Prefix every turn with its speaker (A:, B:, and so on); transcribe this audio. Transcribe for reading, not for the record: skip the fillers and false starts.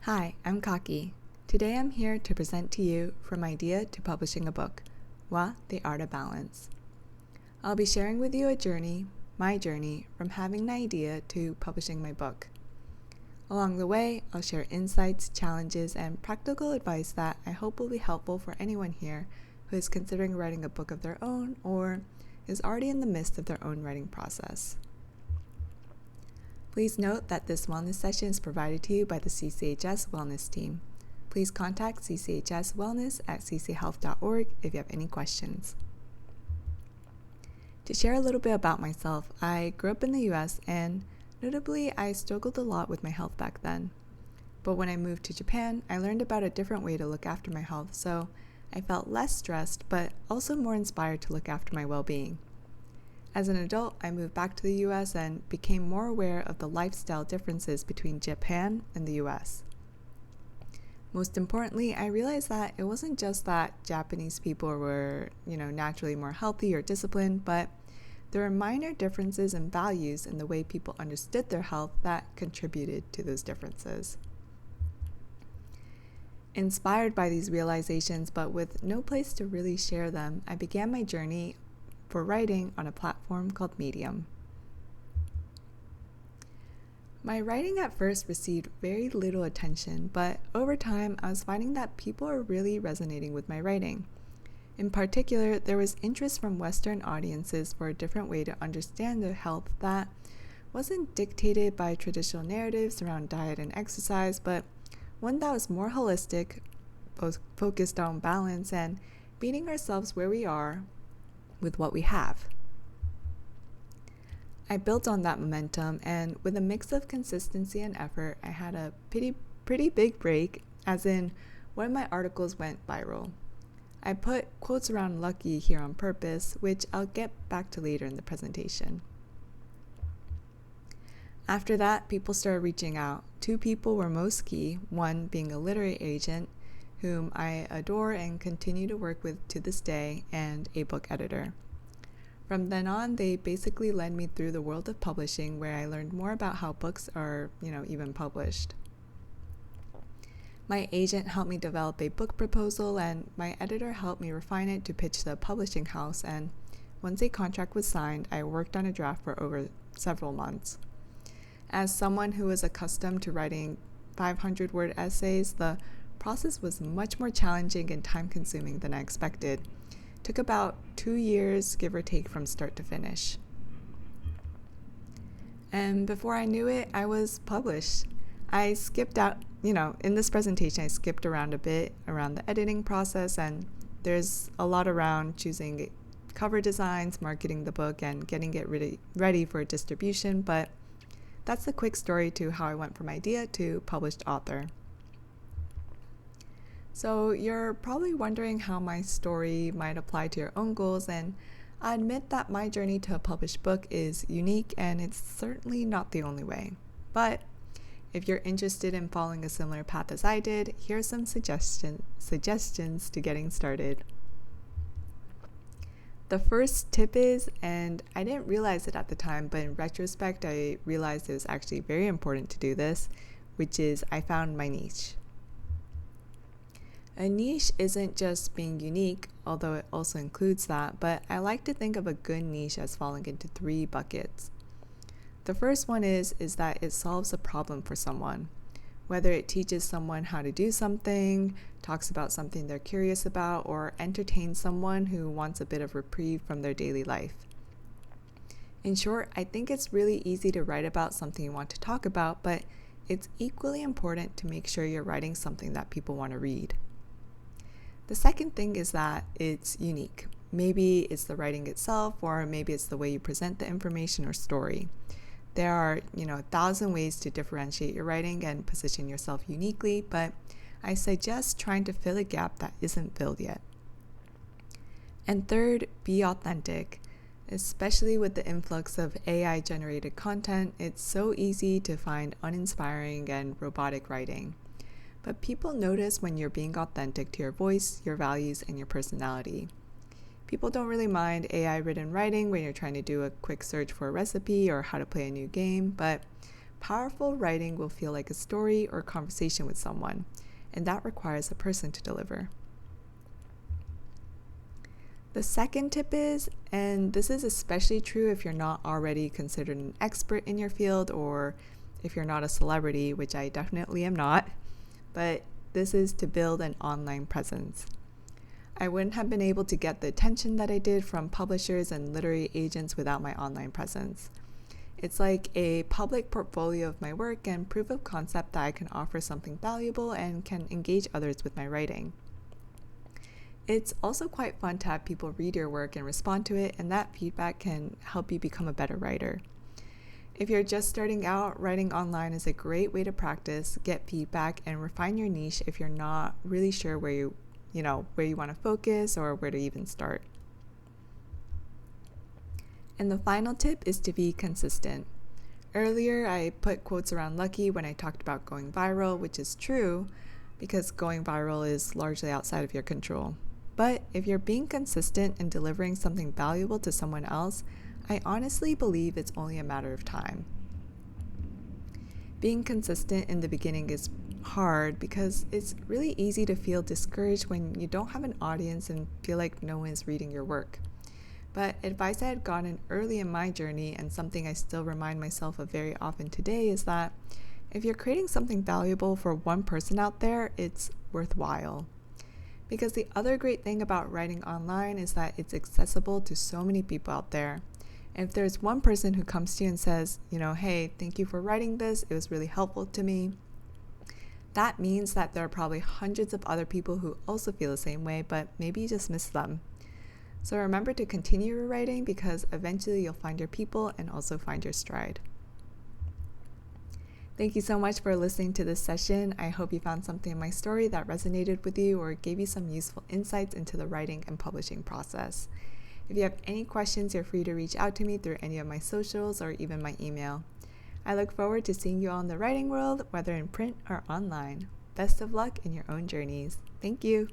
A: Hi, I'm Kaki. Today I'm here to present to you From Idea to Publishing a Book, The Art of Balance. I'll be sharing with you my journey from having an idea to publishing my book. Along the way, I'll share insights, challenges, and practical advice that I hope will be helpful for anyone here who is considering writing a book of their own or is already in the midst of their own writing process. Please note that this wellness session is provided to you by the CCHS Wellness Team. Please contact CCHS Wellness at cchealth.org if you have any questions. To share a little bit about myself, I grew up in the US and notably I struggled a lot with my health back then. But when I moved to Japan, I learned about a different way to look after my health, so I felt less stressed but also more inspired to look after my well-being. As an adult, I moved back to the US and became more aware of the lifestyle differences between Japan and the US. Most importantly, I realized that it wasn't just that Japanese people were, naturally more healthy or disciplined, but there were minor differences in values in the way people understood their health that contributed to those differences. Inspired by these realizations, but with no place to really share them, I began my journey for writing on a platform called Medium. My writing at first received very little attention, but over time I was finding that people are really resonating with my writing. In particular, there was interest from Western audiences for a different way to understand their health that wasn't dictated by traditional narratives around diet and exercise, but one that was more holistic, both focused on balance and meeting ourselves where we are with what we have. I built on that momentum, and with a mix of consistency and effort, I had a pretty big break, as in one of my articles went viral. I put quotes around lucky here on purpose, which I'll get back to later in the presentation. After that, people started reaching out. Two people were most key, one being a literary agent, whom I adore and continue to work with to this day, and a book editor. From then on, they basically led me through the world of publishing, where I learned more about how books are, even published. My agent helped me develop a book proposal, and my editor helped me refine it to pitch the publishing house, and once a contract was signed, I worked on a draft for over several months. As someone who was accustomed to writing 500-word essays, the process was much more challenging and time-consuming than I expected. It took about 2 years, give or take, from start to finish. And before I knew it, I was published. I skipped out, in this presentation, I skipped around a bit around the editing process, and there's a lot around choosing cover designs, marketing the book, and getting it ready for distribution, but that's a quick story to how I went from idea to published author. So you're probably wondering how my story might apply to your own goals, and I admit that my journey to a published book is unique and it's certainly not the only way. But if you're interested in following a similar path as I did, here are some suggestions to getting started. The first tip is, and I didn't realize it at the time, but in retrospect, I realized it was actually very important to do this, which is I found my niche. A niche isn't just being unique, although it also includes that, but I like to think of a good niche as falling into 3 buckets. The first one is that it solves a problem for someone. Whether it teaches someone how to do something, talks about something they're curious about, or entertains someone who wants a bit of reprieve from their daily life. In short, I think it's really easy to write about something you want to talk about, but it's equally important to make sure you're writing something that people want to read. The second thing is that it's unique. Maybe it's the writing itself, or maybe it's the way you present the information or story. There are, 1,000 ways to differentiate your writing and position yourself uniquely, but I suggest trying to fill a gap that isn't filled yet. And third, be authentic. Especially with the influx of AI-generated content, it's so easy to find uninspiring and robotic writing. But people notice when you're being authentic to your voice, your values, and your personality. People don't really mind AI-written writing when you're trying to do a quick search for a recipe or how to play a new game, but Powerful writing will feel like a story or conversation with someone, and that requires a person to deliver. The second tip is, and this is especially true if you're not already considered an expert in your field or if you're not a celebrity, which I definitely am not, but this is to build an online presence. I wouldn't have been able to get the attention that I did from publishers and literary agents without my online presence. It's like a public portfolio of my work and proof of concept that I can offer something valuable and can engage others with my writing. It's also quite fun to have people read your work and respond to it, and that feedback can help you become a better writer. If you're just starting out, writing online is a great way to practice, get feedback, and refine your niche if you're not really sure where you want to focus or where to even start. And the final tip is to be consistent. Earlier, I put quotes around lucky when I talked about going viral, which is true because going viral is largely outside of your control. But if you're being consistent and delivering something valuable to someone else, I honestly believe it's only a matter of time. Being consistent in the beginning is hard because it's really easy to feel discouraged when you don't have an audience and feel like no one's reading your work. But advice I had gotten early in my journey, and something I still remind myself of very often today, is that if you're creating something valuable for one person out there, it's worthwhile. Because the other great thing about writing online is that it's accessible to so many people out there. And if there's one person who comes to you and says, hey, thank you for writing this, it was really helpful to me, that means that there are probably hundreds of other people who also feel the same way, but maybe you just miss them. So remember to continue your writing because eventually you'll find your people and also find your stride. Thank you so much for listening to this session. I hope you found something in my story that resonated with you or gave you some useful insights into the writing and publishing process. If you have any questions, you're free to reach out to me through any of my socials or even my email. I look forward to seeing you all in the writing world, whether in print or online. Best of luck in your own journeys. Thank you.